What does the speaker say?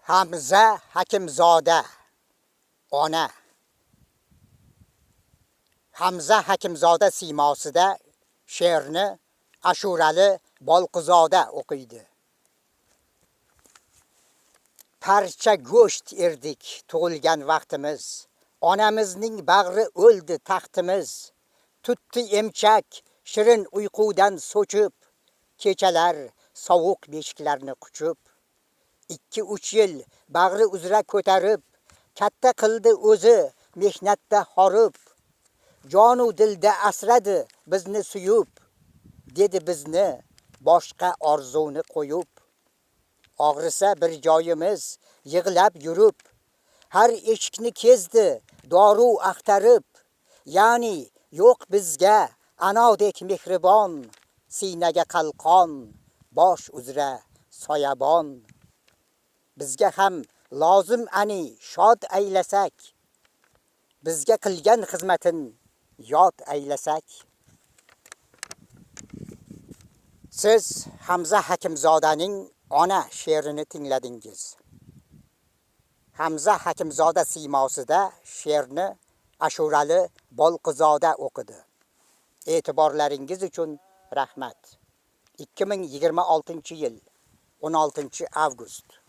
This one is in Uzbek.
Hamza Hakimzoda ona. Hamza Hakimzoda siymosida she'rni Ashurali Bolqizoda o'qiydi. Parcha go'sht erdik tug'ilgan vaqtimiz, onamizning bag'ri o'ldi taxtimiz. Tutdi emchak shirin uyqudan so'chib, kechalar sovuq beshiklarni quchib. 2-3 yil bag'ri uzra ko'tarib, katta qildi o'zi mehnatda horib. Jonu dilda asradi bizni suyub, dedi bizni boshqa orzuni qo'yib. Og'risa bir joyimiz yig'lab yurib, har eshikni kezdi doru axtarib. Ya'ni yo'q bizga anodek mehribon, sinaga qalqon, bosh uzra soyabon. Bizga ham lozim ani shod aylasak, bizga qilgan xizmatin yod aylasak. Siz Hamza Hakimzodaning ona she'rini tingladingiz. Hamza Hakimzoda siymosida she'rni Ashurali Bolqizoda o'qidi. E'tiborlaringiz uchun rahmat. 2026-yil 16 avgust